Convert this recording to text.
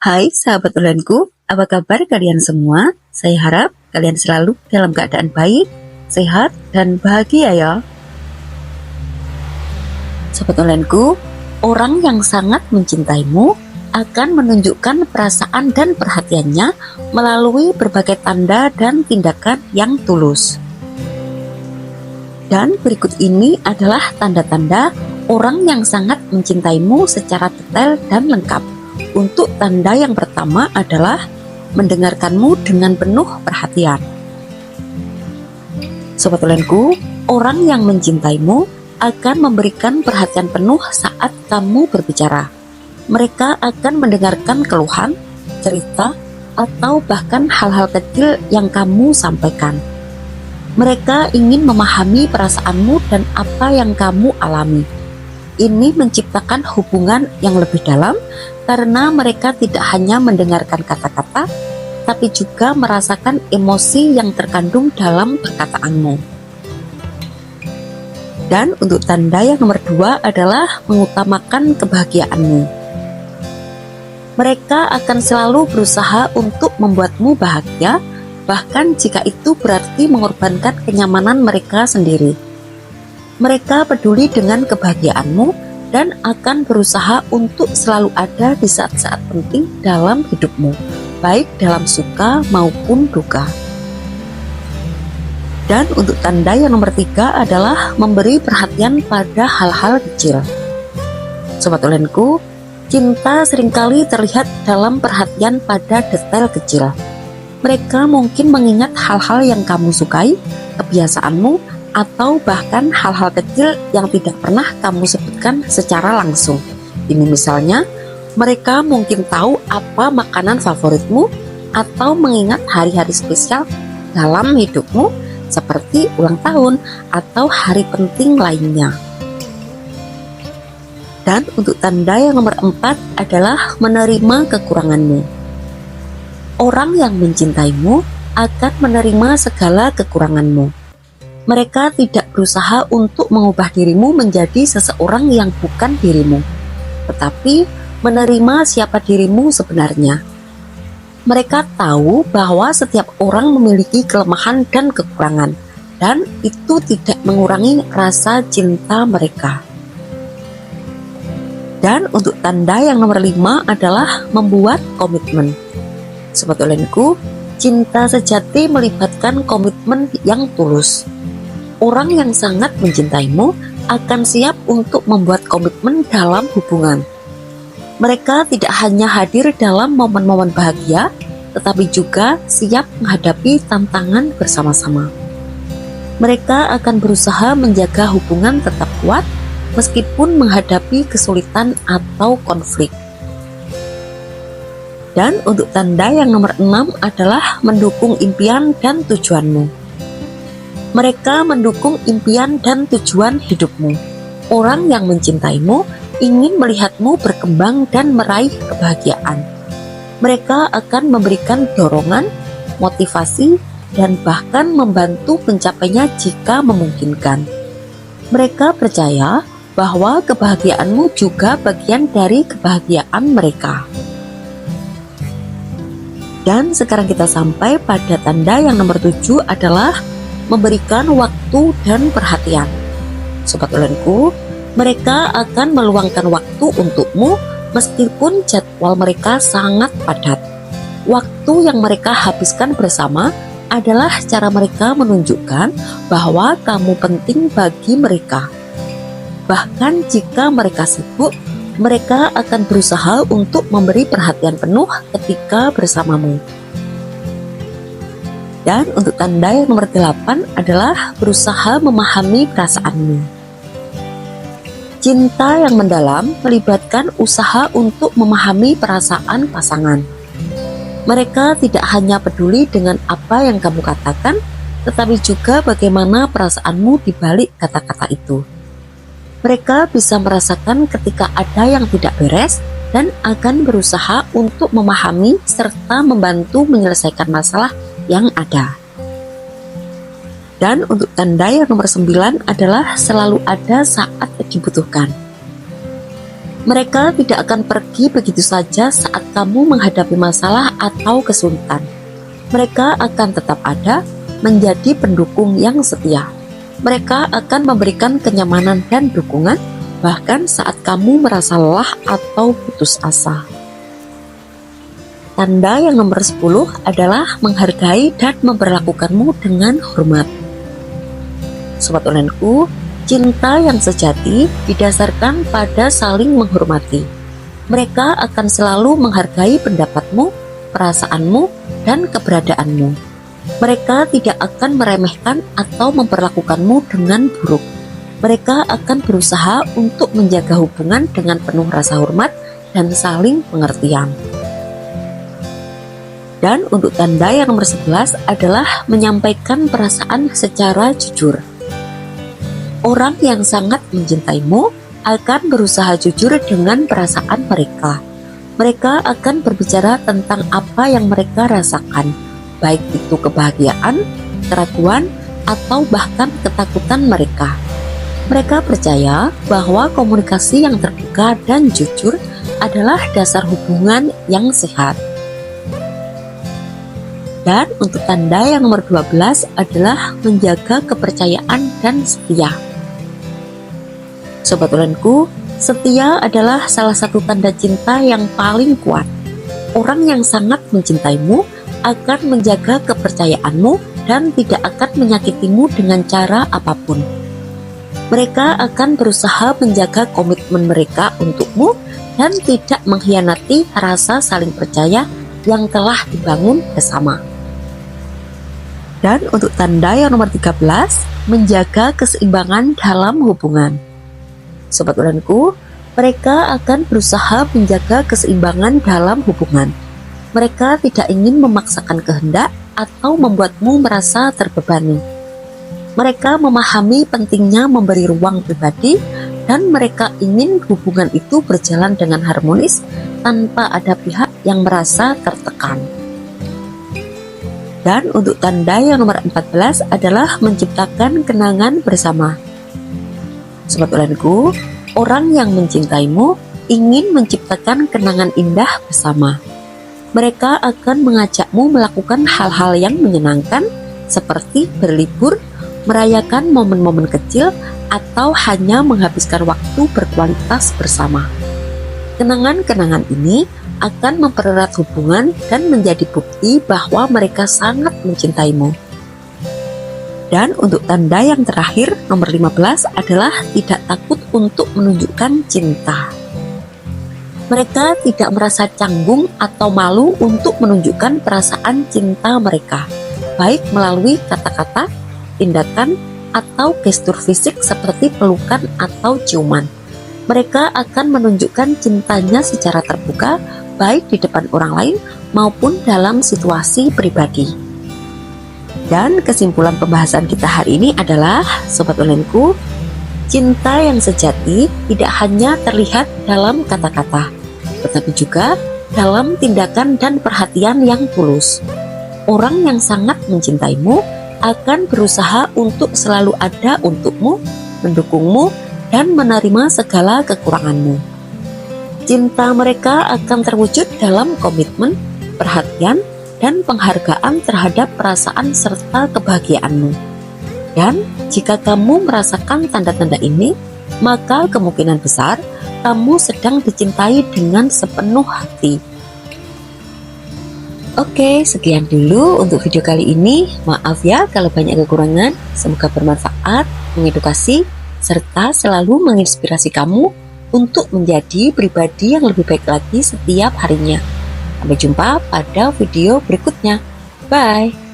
Hai sahabat ulanku, apa kabar kalian semua? Saya harap kalian selalu dalam keadaan baik, sehat, dan bahagia ya. Sahabat ulanku, orang yang sangat mencintaimu akan menunjukkan perasaan dan perhatiannya melalui berbagai tanda dan tindakan yang tulus. Dan berikut ini adalah tanda-tanda orang yang sangat mencintaimu secara detail dan lengkap. Untuk tanda yang pertama adalah mendengarkanmu dengan penuh perhatian. Sobat ulenku, orang yang mencintaimu akan memberikan perhatian penuh saat kamu berbicara. Mereka akan mendengarkan keluhan, cerita, atau bahkan hal-hal kecil yang kamu sampaikan. Mereka ingin memahami perasaanmu dan apa yang kamu alami. Ini menciptakan hubungan yang lebih dalam karena mereka tidak hanya mendengarkan kata-kata, tapi juga merasakan emosi yang terkandung dalam perkataanmu. Dan untuk tanda yang nomor 2 adalah mengutamakan kebahagiaanmu. Mereka akan selalu berusaha untuk membuatmu bahagia, bahkan jika itu berarti mengorbankan kenyamanan mereka sendiri. Mereka peduli dengan kebahagiaanmu dan akan berusaha untuk selalu ada di saat-saat penting dalam hidupmu, baik dalam suka maupun duka. Dan untuk tanda yang nomor 3 adalah memberi perhatian pada hal-hal kecil. Sobat ulenku, cinta seringkali terlihat dalam perhatian pada detail kecil. Mereka mungkin mengingat hal-hal yang kamu sukai, kebiasaanmu, atau bahkan hal-hal kecil yang tidak pernah kamu sebutkan secara langsung. Ini misalnya, mereka mungkin tahu apa makanan favoritmu atau mengingat hari-hari spesial dalam hidupmu seperti ulang tahun atau hari penting lainnya. Dan untuk tanda yang nomor 4 adalah menerima kekuranganmu. Orang yang mencintaimu akan menerima segala kekuranganmu. Mereka tidak berusaha untuk mengubah dirimu menjadi seseorang yang bukan dirimu, tetapi menerima siapa dirimu sebenarnya. Mereka tahu bahwa setiap orang memiliki kelemahan dan kekurangan, dan itu tidak mengurangi rasa cinta mereka. Dan untuk tanda yang nomor 5 adalah membuat komitmen. Sobat ulenku, cinta sejati melibatkan komitmen yang tulus. Orang yang sangat mencintaimu akan siap untuk membuat komitmen dalam hubungan. Mereka tidak hanya hadir dalam momen-momen bahagia, tetapi juga siap menghadapi tantangan bersama-sama. Mereka akan berusaha menjaga hubungan tetap kuat meskipun menghadapi kesulitan atau konflik. Dan untuk tanda yang nomor 6 adalah mendukung impian dan tujuanmu. Mereka mendukung impian dan tujuan hidupmu. Orang yang mencintaimu ingin melihatmu berkembang dan meraih kebahagiaan. Mereka akan memberikan dorongan, motivasi, dan bahkan membantu mencapainya jika memungkinkan. Mereka percaya bahwa kebahagiaanmu juga bagian dari kebahagiaan mereka. Dan sekarang kita sampai pada tanda yang nomor 7 adalah memberikan waktu dan perhatian. Sobat ulenku, mereka akan meluangkan waktu untukmu meskipun jadwal mereka sangat padat. Waktu yang mereka habiskan bersama adalah cara mereka menunjukkan bahwa kamu penting bagi mereka. Bahkan jika mereka sibuk, mereka akan berusaha untuk memberi perhatian penuh ketika bersamamu. Dan untuk tanda yang nomor 8 adalah berusaha memahami perasaanmu. Cinta yang mendalam melibatkan usaha untuk memahami perasaan pasangan. Mereka tidak hanya peduli dengan apa yang kamu katakan, tetapi juga bagaimana perasaanmu di balik kata-kata itu. Mereka bisa merasakan ketika ada yang tidak beres dan akan berusaha untuk memahami serta membantu menyelesaikan masalah yang ada. Dan untuk tanda yang nomor 9 adalah selalu ada saat dibutuhkan. Mereka tidak akan pergi begitu saja saat kamu menghadapi masalah atau kesulitan. Mereka akan tetap ada, menjadi pendukung yang setia. Mereka akan memberikan kenyamanan dan dukungan, bahkan saat kamu merasa lelah atau putus asa. Tanda yang nomor 10 adalah menghargai dan memperlakukanmu dengan hormat. Sobat onlineku, cinta yang sejati didasarkan pada saling menghormati. Mereka akan selalu menghargai pendapatmu, perasaanmu, dan keberadaanmu. Mereka tidak akan meremehkan atau memperlakukanmu dengan buruk. Mereka akan berusaha untuk menjaga hubungan dengan penuh rasa hormat dan saling pengertian. Dan untuk tanda yang nomor 11 adalah menyampaikan perasaan secara jujur. Orang yang sangat mencintaimu akan berusaha jujur dengan perasaan mereka. Mereka akan berbicara tentang apa yang mereka rasakan, baik itu kebahagiaan, keraguan, atau bahkan ketakutan mereka. Mereka percaya bahwa komunikasi yang terbuka dan jujur adalah dasar hubungan yang sehat. Dan untuk tanda yang nomor 12 adalah menjaga kepercayaan dan setia. Sobat onlineku, setia adalah salah satu tanda cinta yang paling kuat. Orang yang sangat mencintaimu akan menjaga kepercayaanmu dan tidak akan menyakitimu dengan cara apapun. Mereka akan berusaha menjaga komitmen mereka untukmu dan tidak mengkhianati rasa saling percaya yang telah dibangun bersama. Dan untuk tanda yang nomor 13, menjaga keseimbangan dalam hubungan. Sobat onlineku, mereka akan berusaha menjaga keseimbangan dalam hubungan. Mereka tidak ingin memaksakan kehendak atau membuatmu merasa terbebani. Mereka memahami pentingnya memberi ruang pribadi dan mereka ingin hubungan itu berjalan dengan harmonis tanpa ada pihak yang merasa tertekan. Dan untuk tanda yang nomor 14 adalah menciptakan kenangan bersama. Sobat onlineku, orang yang mencintaimu ingin menciptakan kenangan indah bersama. Mereka akan mengajakmu melakukan hal-hal yang menyenangkan seperti berlibur, merayakan momen-momen kecil, atau hanya menghabiskan waktu berkualitas bersama. Kenangan-kenangan ini akan mempererat hubungan dan menjadi bukti bahwa mereka sangat mencintaimu. Dan untuk tanda yang terakhir, nomor 15 adalah tidak takut untuk menunjukkan cinta. Mereka tidak merasa canggung atau malu untuk menunjukkan perasaan cinta mereka, baik melalui kata-kata, tindakan, atau gestur fisik seperti pelukan atau ciuman. Mereka akan menunjukkan cintanya secara terbuka, baik di depan orang lain maupun dalam situasi pribadi. Dan kesimpulan pembahasan kita hari ini adalah, sobat onlineku, cinta yang sejati tidak hanya terlihat dalam kata-kata, tetapi juga dalam tindakan dan perhatian yang tulus. Orang yang sangat mencintaimu akan berusaha untuk selalu ada untukmu, mendukungmu, dan menerima segala kekuranganmu. Cinta mereka akan terwujud dalam komitmen, perhatian, dan penghargaan terhadap perasaan serta kebahagiaanmu. Dan jika kamu merasakan tanda-tanda ini, maka kemungkinan besar kamu sedang dicintai dengan sepenuh hati. Oke, sekian dulu untuk video kali ini. Maaf ya kalau banyak kekurangan. Semoga bermanfaat, mengedukasi, serta selalu menginspirasi kamu untuk menjadi pribadi yang lebih baik lagi setiap harinya. Sampai jumpa pada video berikutnya. Bye.